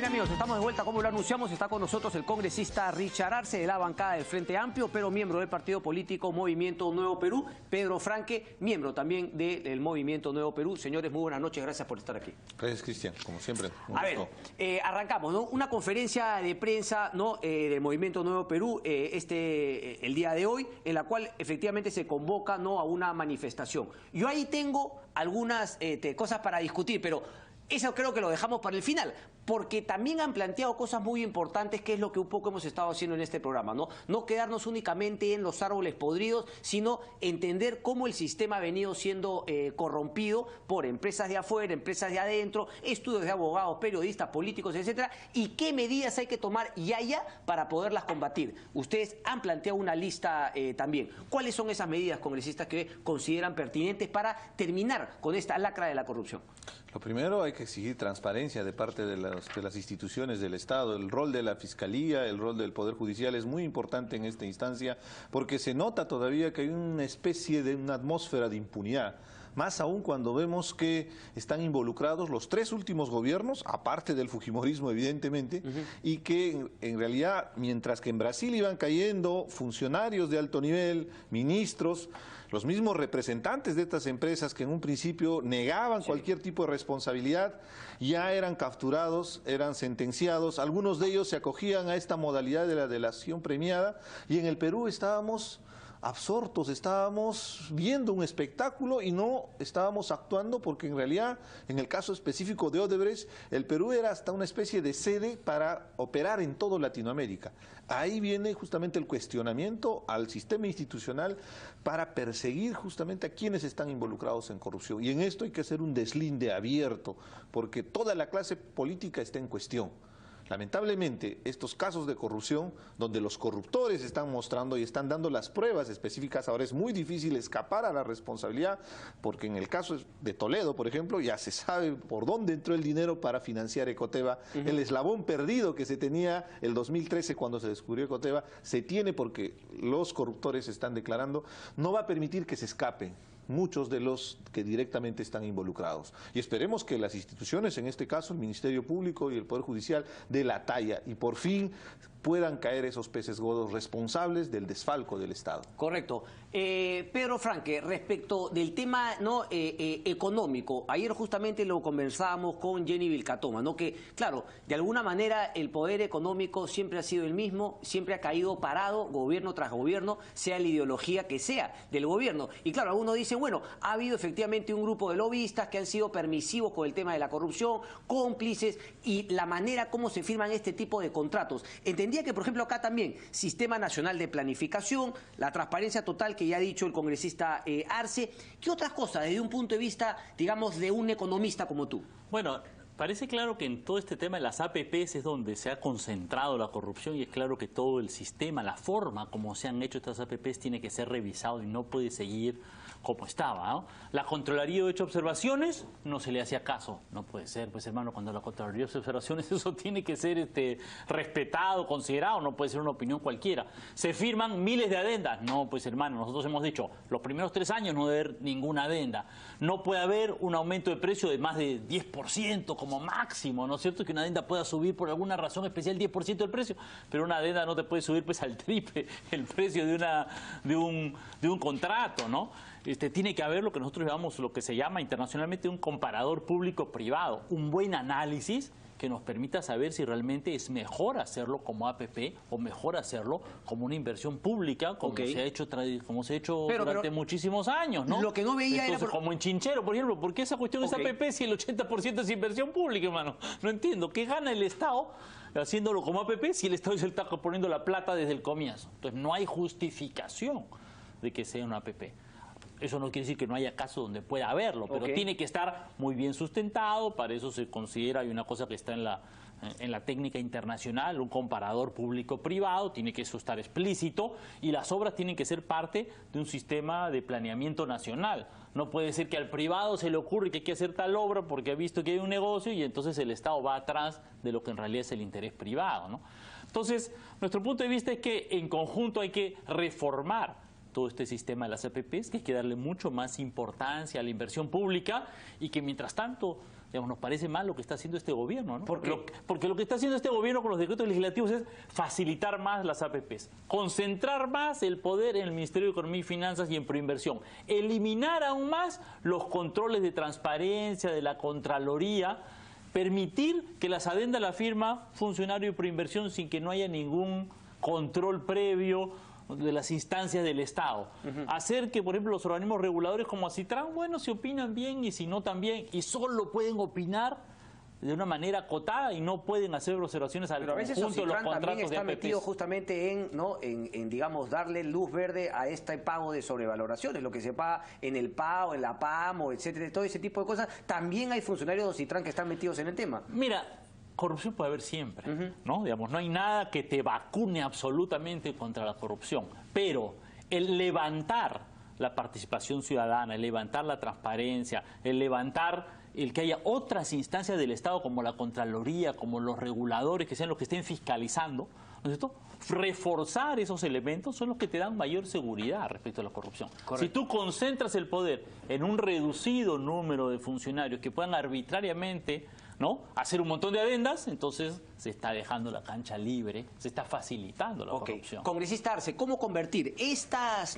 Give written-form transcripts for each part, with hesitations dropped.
amigos, estamos de vuelta, como lo anunciamos, está con nosotros el congresista Richard Arce de la bancada del Frente Amplio, pero miembro del partido político Movimiento Nuevo Perú, Pedro Franque, miembro también del Movimiento Nuevo Perú. Señores, muy buenas noches, gracias por estar aquí. Gracias, Cristian, como siempre. A ver, arrancamos, ¿no? Una conferencia de prensa, ¿no? Del Movimiento Nuevo Perú el día de hoy, en la cual efectivamente se convoca, ¿no?, a una manifestación. Yo ahí tengo algunas cosas para discutir, pero eso creo que lo dejamos para el final, porque también han planteado cosas muy importantes, que es lo que un poco hemos estado haciendo en este programa, ¿no? No quedarnos únicamente en los árboles podridos, sino entender cómo el sistema ha venido siendo corrompido por empresas de afuera, empresas de adentro, estudios de abogados, periodistas, políticos, etcétera, y qué medidas hay que tomar ya para poderlas combatir. Ustedes han planteado una lista también. ¿Cuáles son esas medidas, congresistas, que consideran pertinentes para terminar con esta lacra de la corrupción? Lo primero, hay que exigir transparencia de parte de las instituciones del Estado. El rol de la Fiscalía, el rol del Poder Judicial es muy importante en esta instancia, porque se nota todavía que hay una especie de una atmósfera de impunidad. Más aún cuando vemos que están involucrados los tres últimos gobiernos, aparte del fujimorismo evidentemente, y que en realidad, mientras que en Brasil iban cayendo funcionarios de alto nivel, ministros, los mismos representantes de estas empresas que en un principio negaban cualquier tipo de responsabilidad, ya eran capturados, eran sentenciados, algunos de ellos se acogían a esta modalidad de la delación premiada, y en el Perú estábamos absortos, estábamos viendo un espectáculo y no estábamos actuando, porque en realidad, en el caso específico de Odebrecht, el Perú era hasta una especie de sede para operar en toda Latinoamérica. Ahí viene justamente el cuestionamiento al sistema institucional para perseguir justamente a quienes están involucrados en corrupción. Y en esto hay que hacer un deslinde abierto, porque toda la clase política está en cuestión. Lamentablemente, estos casos de corrupción, donde los corruptores están mostrando y están dando las pruebas específicas, ahora es muy difícil escapar a la responsabilidad, porque en el caso de Toledo, por ejemplo, ya se sabe por dónde entró el dinero para financiar Ecoteva. El eslabón perdido que se tenía el 2013 cuando se descubrió Ecoteva, se tiene porque los corruptores están declarando, no va a permitir que se escapen muchos de los que directamente están involucrados. Y esperemos que las instituciones, en este caso el Ministerio Público y el Poder Judicial, dé la talla y por fin puedan caer esos peces gordos responsables del desfalco del Estado. Correcto. Pedro Franque, respecto del tema, ¿no?, económico, ayer justamente lo conversábamos con Jenny Vilcatoma, ¿no?, que claro, de alguna manera el poder económico siempre ha sido el mismo, siempre ha caído parado, gobierno tras gobierno, sea la ideología que sea del gobierno. Y claro, algunos dicen, bueno, ha habido efectivamente un grupo de lobistas que han sido permisivos con el tema de la corrupción, cómplices, y la manera como se firman este tipo de contratos. Entendía que, por ejemplo, acá también, Sistema Nacional de Planificación, la transparencia total que ya ha dicho el congresista Arce. ¿Qué otras cosas desde un punto de vista, digamos, de un economista como tú? Bueno, parece claro que en todo este tema de las APPs es donde se ha concentrado la corrupción, y es claro que todo el sistema, la forma como se han hecho estas APPs tiene que ser revisado y no puede seguir como estaba, ¿no? La Contraloría ha hecho observaciones, no se le hacía caso. No puede ser, pues hermano, cuando la Contraloría hace observaciones, eso tiene que ser respetado, considerado, no puede ser una opinión cualquiera. Se firman miles de adendas. No, pues hermano, nosotros hemos dicho, los primeros 3 años no debe haber ninguna adenda. No puede haber un aumento de precio de más de 10% como máximo, ¿no es cierto? Que una adenda pueda subir por alguna razón especial 10% del precio, pero una adenda no te puede subir pues al triple el precio de un contrato, ¿no? Tiene que haber lo que nosotros llamamos, lo que se llama internacionalmente un comparador público-privado, un buen análisis que nos permita saber si realmente es mejor hacerlo como APP o mejor hacerlo como una inversión pública, como se ha hecho, durante muchísimos años, ¿no? Lo que no veía entonces, era como en Chinchero, por ejemplo, ¿por qué esa cuestión es APP si el 80% es inversión pública, hermano? No entiendo. ¿Qué gana el Estado haciéndolo como APP si el Estado es el que está poniendo la plata desde el comienzo? Entonces no hay justificación de que sea una APP. Eso no quiere decir que no haya caso donde pueda haberlo, pero tiene que estar muy bien sustentado. Para eso se considera, hay una cosa que está en la técnica internacional, un comparador público-privado, tiene que eso estar explícito, y las obras tienen que ser parte de un sistema de planeamiento nacional. No puede ser que al privado se le ocurre que hay que hacer tal obra porque ha visto que hay un negocio y entonces el Estado va atrás de lo que en realidad es el interés privado, ¿no? Entonces, nuestro punto de vista es que en conjunto hay que reformar todo este sistema de las APPs, que hay que darle mucho más importancia a la inversión pública, y que mientras tanto Digamos, nos parece mal lo que está haciendo este gobierno, ¿no? ¿Por qué? Porque lo que está haciendo este gobierno con los decretos legislativos es facilitar más las APPs, concentrar más el poder en el Ministerio de Economía y Finanzas y en Proinversión, eliminar aún más los controles de transparencia de la Contraloría, permitir que las adendas la firma funcionario de Proinversión sin que no haya ningún control previo de las instancias del Estado. Hacer que, por ejemplo, los organismos reguladores como Acitran, bueno, si opinan bien y si no también, y solo pueden opinar de una manera acotada y no pueden hacer observaciones al Pero a veces conjunto de los Ocitran también contratos de está APPs. metido justamente en, ¿no? en, digamos, darle luz verde a este pago de sobrevaloraciones, lo que se paga en el PAO, en la PAMO, etcétera, todo ese tipo de cosas. También hay funcionarios de Ocitran que están metidos en el tema. Mira, corrupción puede haber siempre, ¿no? Digamos, no hay nada que te vacune absolutamente contra la corrupción, pero el levantar la participación ciudadana, el levantar la transparencia, el levantar el que haya otras instancias del Estado como la Contraloría, como los reguladores, que sean los que estén fiscalizando, ¿no es cierto? Reforzar esos elementos son los que te dan mayor seguridad respecto a la corrupción. Correcto. Si tú concentras el poder en un reducido número de funcionarios que puedan arbitrariamente, ¿no?, hacer un montón de adendas, entonces se está dejando la cancha libre, se está facilitando la corrupción. Congresista Arce, ¿cómo convertir estas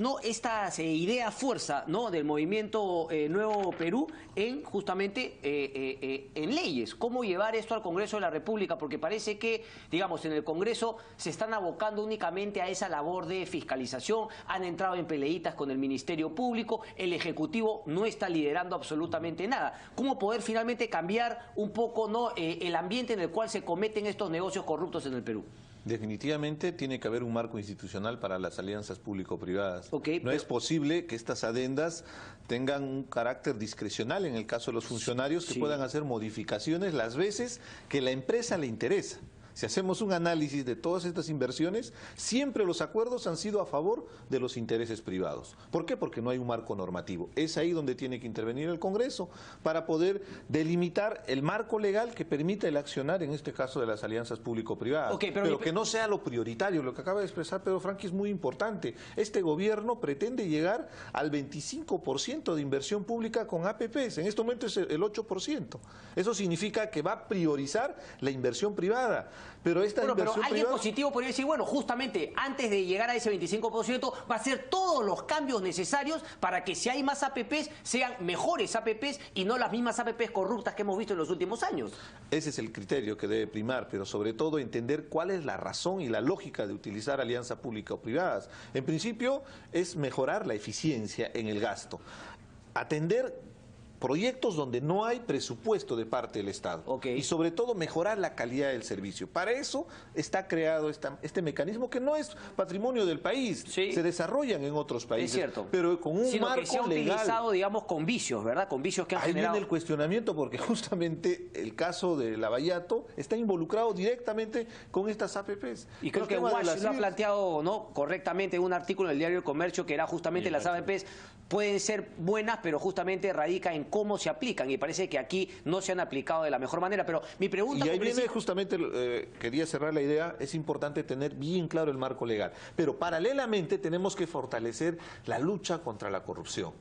ideas fuerza, ¿no?, del movimiento Nuevo Perú en justamente en leyes? ¿Cómo llevar esto al Congreso de la República? Porque parece que, digamos, en el Congreso se están abocando únicamente a esa labor de fiscalización, han entrado en peleitas con el Ministerio Público, el Ejecutivo no está liderando absolutamente nada. ¿Cómo poder finalmente cambiar un poco, ¿no?, el ambiente en el cual se cometen estos negocios corruptos en el Perú? Definitivamente tiene que haber un marco institucional para las alianzas público-privadas. No es posible que estas adendas tengan un carácter discrecional en el caso de los funcionarios que puedan hacer modificaciones las veces que la empresa le interesa. Si hacemos un análisis de todas estas inversiones, siempre los acuerdos han sido a favor de los intereses privados. ¿Por qué? Porque no hay un marco normativo. Es ahí donde tiene que intervenir el Congreso para poder delimitar el marco legal que permita el accionar, en este caso de las alianzas público-privadas. Pero que no sea lo prioritario. Lo que acaba de expresar Pedro Franqui es muy importante. Este gobierno pretende llegar al 25% de inversión pública con APPs. En este momento es el 8%. Eso significa que va a priorizar la inversión privada. Pero esta inversión pero alguien privada... positivo podría decir, bueno, justamente antes de llegar a ese 25% va a hacer todos los cambios necesarios para que si hay más APPs sean mejores APPs y no las mismas APPs corruptas que hemos visto en los últimos años. Ese es el criterio que debe primar, pero sobre todo entender cuál es la razón y la lógica de utilizar alianzas públicas o privadas. En principio es mejorar la eficiencia en el gasto, atender proyectos donde no hay presupuesto de parte del Estado y sobre todo mejorar la calidad del servicio. Para eso está creado este mecanismo que no es patrimonio del país, se desarrollan en otros países, es cierto, pero con un marco que se ha legal. Utilizado, digamos, con vicios, ¿verdad? Con vicios que han Ahí generado... viene el cuestionamiento porque justamente el caso de Lavallato está involucrado directamente con estas APPs. Y creo que Wash lo ha planteado, ¿no?, correctamente en un artículo del Diario del Comercio, que era justamente las APPs pueden ser buenas, pero justamente radica en cómo se aplican, y parece que aquí no se han aplicado de la mejor manera. Pero mi pregunta... Y ahí viene justamente, quería cerrar la idea, es importante tener bien claro el marco legal, pero paralelamente tenemos que fortalecer la lucha contra la corrupción.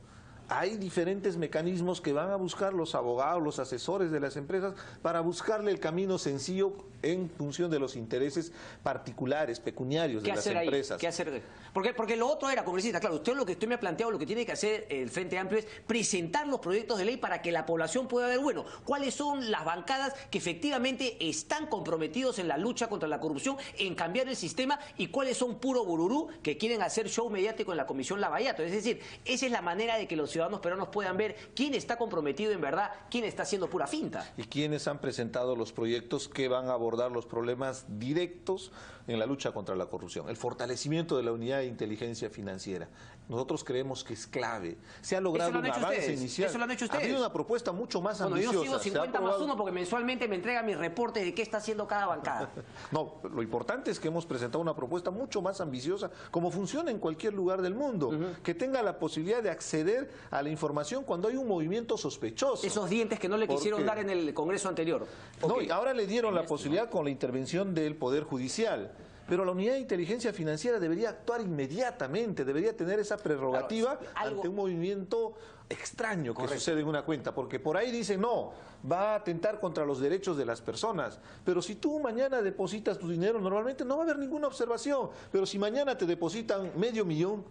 Hay diferentes mecanismos que van a buscar los abogados, los asesores de las empresas para buscarle el camino sencillo en función de los intereses particulares, pecuniarios de las empresas. ¿Qué hacer? Porque lo otro era, congresista, claro, usted lo que usted me ha planteado, lo que tiene que hacer el Frente Amplio es presentar los proyectos de ley para que la población pueda ver, bueno, cuáles son las bancadas que efectivamente están comprometidos en la lucha contra la corrupción, en cambiar el sistema, y cuáles son puro gururú que quieren hacer show mediático en la Comisión Lavallato. Es decir, esa es la manera de que los ciudadanos peruanos puedan ver quién está comprometido en verdad, quién está haciendo pura finta. Y quiénes han presentado los proyectos que van a abordar los problemas directos en la lucha contra la corrupción. El fortalecimiento de la unidad de inteligencia financiera. Nosotros creemos que es clave. Se ha logrado un avance inicial. Eso lo han hecho ustedes. Ha habido una propuesta mucho más ambiciosa. Yo sigo 50 más 1 porque mensualmente me entregan mis reportes de qué está haciendo cada bancada. No, lo importante es que hemos presentado una propuesta mucho más ambiciosa, como funciona en cualquier lugar del mundo, que tenga la posibilidad de acceder a la información cuando hay un movimiento sospechoso. Esos dientes que no le quisieron dar en el Congreso anterior. No, y ahora le dieron la posibilidad con la intervención del Poder Judicial. pero la unidad de inteligencia financiera debería actuar inmediatamente, debería tener esa prerrogativa ante un movimiento extraño que sucede en una cuenta, porque por ahí dicen, no, va a atentar contra los derechos de las personas, pero si tú mañana depositas tu dinero, normalmente no va a haber ninguna observación, pero si mañana te depositan $500,000,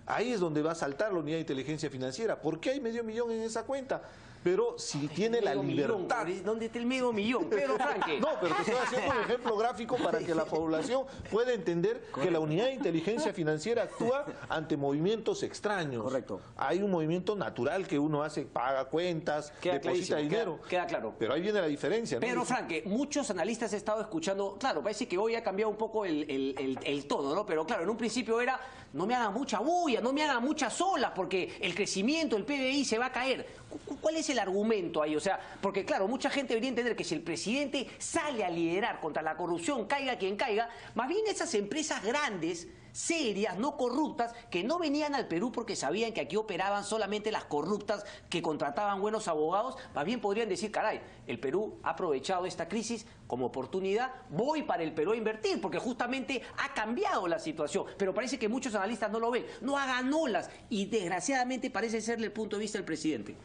ahí es donde va a saltar la unidad de inteligencia financiera. ¿Por qué hay $500,000 en esa cuenta? Pero si tiene la libertad... ¿Dónde está el $500,000? Pedro Franque. No, pero te estoy haciendo un ejemplo gráfico para que la población pueda entender que la unidad de inteligencia financiera actúa ante movimientos extraños. Correcto. Hay un movimiento natural que uno hace, paga cuentas, deposita dinero. Queda claro. Pero ahí viene la diferencia, ¿no? Pedro Franque, muchos analistas he estado escuchando, claro, parece que hoy ha cambiado un poco el tono, ¿no? Pero claro, en un principio era, no me hagan mucha bulla, no me hagan muchas olas, porque el crecimiento, el PBI se va a caer. ¿Cuál es el argumento ahí? O sea, porque claro, mucha gente debería entender que si el presidente sale a liderar contra la corrupción, caiga quien caiga, más bien esas empresas grandes, serias, no corruptas, que no venían al Perú porque sabían que aquí operaban solamente las corruptas que contrataban buenos abogados, más bien podrían decir, caray, el Perú ha aprovechado esta crisis como oportunidad, voy para el Perú a invertir, porque justamente ha cambiado la situación, pero parece que muchos analistas no lo ven, no hagan olas, y desgraciadamente parece serle el punto de vista del presidente.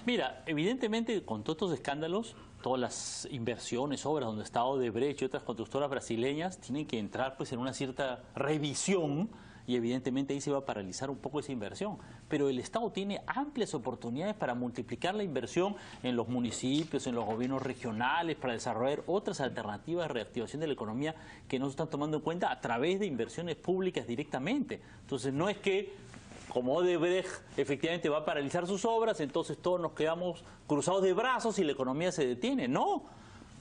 Mira, evidentemente con todos estos escándalos, todas las inversiones, obras donde está Odebrecht y otras constructoras brasileñas tienen que entrar pues en una cierta revisión y evidentemente ahí se va a paralizar un poco esa inversión. Pero el Estado tiene amplias oportunidades para multiplicar la inversión en los municipios, en los gobiernos regionales, para desarrollar otras alternativas de reactivación de la economía que no se están tomando en cuenta a través de inversiones públicas directamente. Entonces no es que como Odebrecht efectivamente va a paralizar sus obras, entonces todos nos quedamos cruzados de brazos y la economía se detiene. No,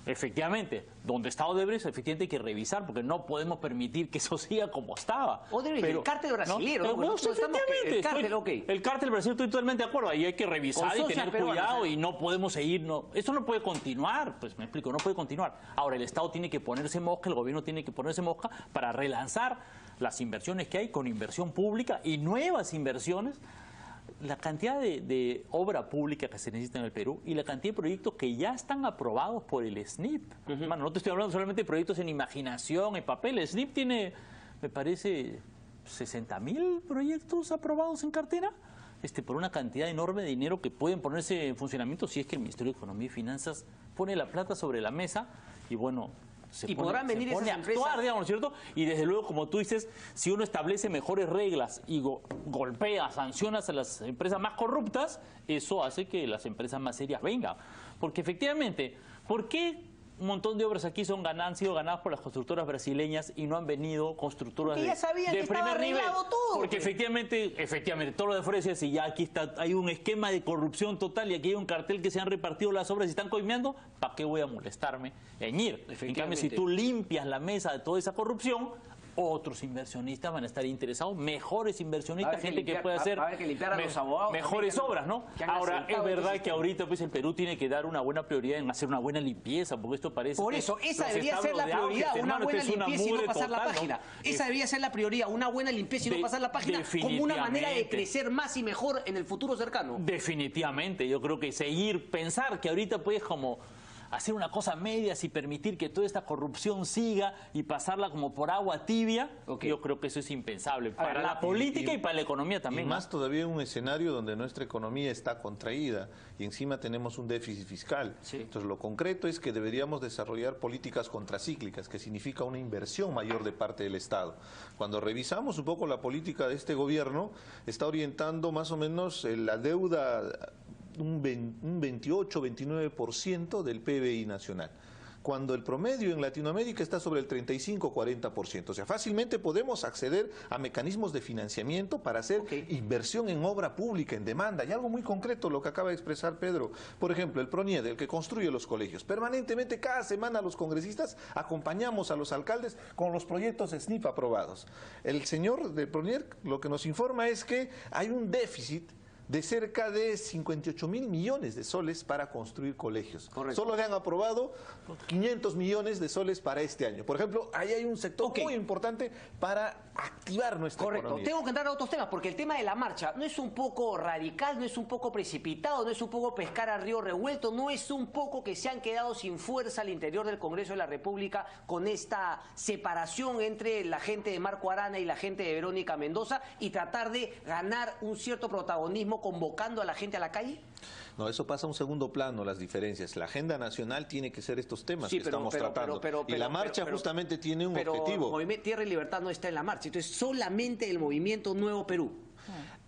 efectivamente, donde está Odebrecht, efectivamente hay que revisar, porque no podemos permitir que eso siga como estaba. Odebrecht, el cártel brasilero. ¿no? Bueno, efectivamente, el cártel brasileño, estoy totalmente de acuerdo, ahí hay que revisar y tener cuidado y no podemos seguir, esto no puede continuar, pues me explico, no puede continuar. Ahora el Estado tiene que ponerse mosca, el gobierno tiene que ponerse mosca para relanzar las inversiones que hay con inversión pública y nuevas inversiones, la cantidad de obra pública que se necesita en el Perú y la cantidad de proyectos que ya están aprobados por el SNIP. Bueno, no te estoy hablando solamente de proyectos en imaginación, en papel. El SNIP tiene, me parece, 60.000 proyectos aprobados en cartera, por una cantidad enorme de dinero que pueden ponerse en funcionamiento si es que el Ministerio de Economía y Finanzas pone la plata sobre la mesa y bueno... podrán venir esas empresas, digamos, ¿cierto? Y desde luego, como tú dices, si uno establece mejores reglas y golpea, sancionas a las empresas más corruptas, eso hace que las empresas más serias vengan. Porque efectivamente, ¿por qué un montón de obras aquí han sido ganadas por las constructoras brasileñas y no han venido constructoras de primer nivel? Todo, porque efectivamente, todo lo de fuera decía, si ya aquí hay un esquema de corrupción total y aquí hay un cartel que se han repartido las obras y están coimeando, ¿para qué voy a molestarme en ir? En cambio, si tú limpias la mesa de toda esa corrupción, otros inversionistas van a estar interesados, mejores inversionistas, gente que puede hacer mejores obras, ¿no? Ahora, es verdad que ahorita pues el Perú tiene que dar una buena prioridad en hacer una buena limpieza, porque esto parece... Por eso, esa debería ser la prioridad, una buena limpieza y no pasar la página. Esa debería ser la prioridad, una buena limpieza y no pasar la página, como una manera de crecer más y mejor en el futuro cercano. Definitivamente, yo creo que pensar que ahorita puedes como... hacer una cosa medias y permitir que toda esta corrupción siga y pasarla como por agua tibia, yo creo que eso es impensable para la política y para la economía también. Y más todavía en un escenario donde nuestra economía está contraída y encima tenemos un déficit fiscal. Sí. Entonces lo concreto es que deberíamos desarrollar políticas contracíclicas, que significa una inversión mayor de parte del Estado. Cuando revisamos un poco la política de este gobierno, está orientando más o menos la deuda un 28-29% del PBI nacional, cuando el promedio en Latinoamérica está sobre el 35-40%. O sea, fácilmente podemos acceder a mecanismos de financiamiento para hacer inversión en obra pública, en demanda. Y algo muy concreto lo que acaba de expresar Pedro. Por ejemplo, el PRONIED, el que construye los colegios. Permanentemente, cada semana los congresistas acompañamos a los alcaldes con los proyectos SNIP aprobados. El señor del PRONIED lo que nos informa es que hay un déficit de cerca de 58.000 millones de soles para construir colegios. Correcto. Solo le han aprobado 500 millones de soles para este año. Por ejemplo, ahí hay un sector muy importante para activar nuestra economía. Tengo que entrar a otros temas, porque el tema de la marcha no es un poco radical, no es un poco precipitado, no es un poco pescar a río revuelto, no es un poco que se han quedado sin fuerza al interior del Congreso de la República con esta separación entre la gente de Marco Arana y la gente de Verónica Mendoza y tratar de ganar un cierto protagonismo convocando a la gente a la calle? No, eso pasa a un segundo plano, las diferencias. La agenda nacional tiene que ser estos temas que estamos tratando. Y la marcha justamente tiene un objetivo. Movimiento Tierra y Libertad no está en la marcha, entonces solamente el Movimiento Nuevo Perú.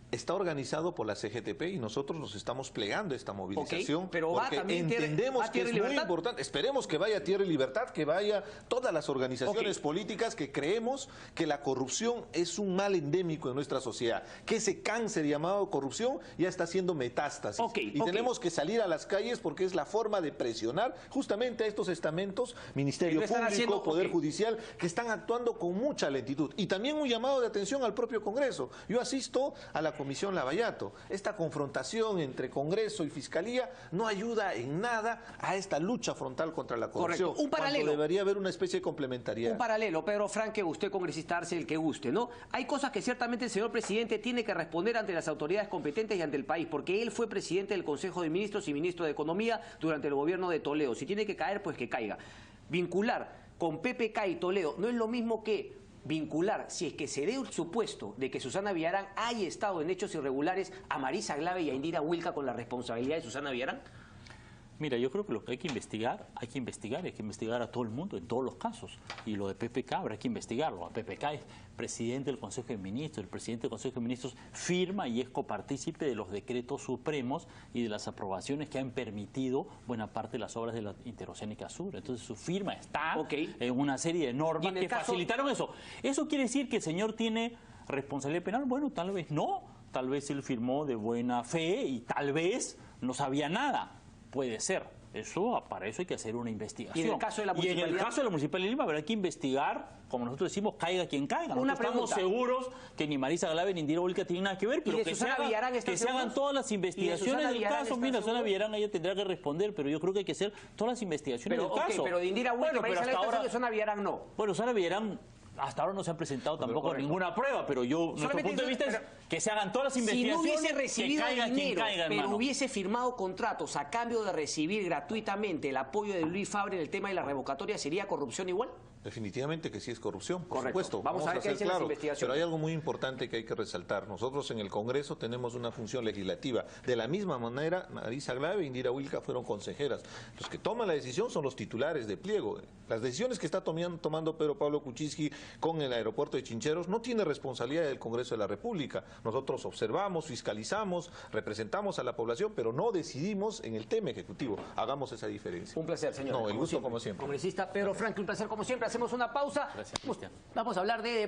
Está organizado por la CGTP y nosotros nos estamos plegando a esta movilización, pero porque entendemos que es muy importante. Esperemos que vaya Tierra y Libertad, que vaya todas las organizaciones políticas que creemos que la corrupción es un mal endémico en nuestra sociedad, que ese cáncer llamado corrupción ya está haciendo metástasis. Tenemos que salir a las calles porque es la forma de presionar justamente a estos estamentos, Ministerio Público, Poder Judicial, que están actuando con mucha lentitud. Y también un llamado de atención al propio Congreso. Yo asisto a la Comisión Lavallato. Esta confrontación entre Congreso y Fiscalía no ayuda en nada a esta lucha frontal contra la corrupción. Un paralelo. Debería haber una especie de complementariedad. Un paralelo, Pedro Franque, usted congresista Arce, el que guste, ¿no? Hay cosas que ciertamente el señor presidente tiene que responder ante las autoridades competentes y ante el país, porque él fue presidente del Consejo de Ministros y ministro de Economía durante el gobierno de Toledo. Si tiene que caer, pues que caiga. Vincular con PPK y Toledo no es lo mismo que vincular, si es que se dé el supuesto de que Susana Villarán haya estado en hechos irregulares, a Marisa Glave y a Indira Wilca con la responsabilidad de Susana Villarán. Mira, yo creo que lo que hay que investigar a todo el mundo en todos los casos. Y lo de PPK habrá que investigarlo. A PPK es presidente del Consejo de Ministros. El presidente del Consejo de Ministros firma y es copartícipe de los decretos supremos y de las aprobaciones que han permitido buena parte de las obras de la Interoceánica Sur. Entonces su firma está en una serie de normas que facilitaron eso. ¿Eso quiere decir que el señor tiene responsabilidad penal? Bueno, tal vez no. Tal vez él firmó de buena fe y tal vez no sabía nada. Puede ser. Para eso hay que hacer una investigación. Y en el caso de la Municipalidad, y en el caso de la Municipalidad de Lima habrá que investigar, como nosotros decimos, caiga quien caiga. Nosotros estamos seguros que ni Marisa Glave ni Indira Wilca tienen nada que ver, pero que se hagan todas las investigaciones del caso. Mira, Susana Villarán ella tendrá que responder, pero yo creo que hay que hacer todas las investigaciones del caso. Pero de Indira Wilca, pero hasta ahora Susana Villarán no. Bueno, Susana Villarán hasta ahora no se han presentado tampoco ninguna prueba, pero nuestro punto de vista es que se hagan todas las investigaciones, si no hubiese recibido que caiga dinero, quien caiga, pero hermano. Hubiese firmado contratos a cambio de recibir gratuitamente el apoyo de Luis Fabre en el tema de la revocatoria, ¿sería corrupción igual? Definitivamente que sí es corrupción, por supuesto. Vamos a ver qué dicen las investigaciones. Pero hay algo muy importante que hay que resaltar. Nosotros en el Congreso tenemos una función legislativa. De la misma manera, Marisa Glave e Indira Wilca fueron consejeras. Los que toman la decisión son los titulares de pliego. Las decisiones que está tomando Pedro Pablo Kuczynski con el aeropuerto de Chincheros no tiene responsabilidad del Congreso de la República. Nosotros observamos, fiscalizamos, representamos a la población, pero no decidimos en el tema ejecutivo. Hagamos esa diferencia. Un placer, señor. No, el gusto como siempre. Congresista Pedro Franque, un placer como siempre. Hacemos una pausa. Gracias, Cristian. Vamos a hablar de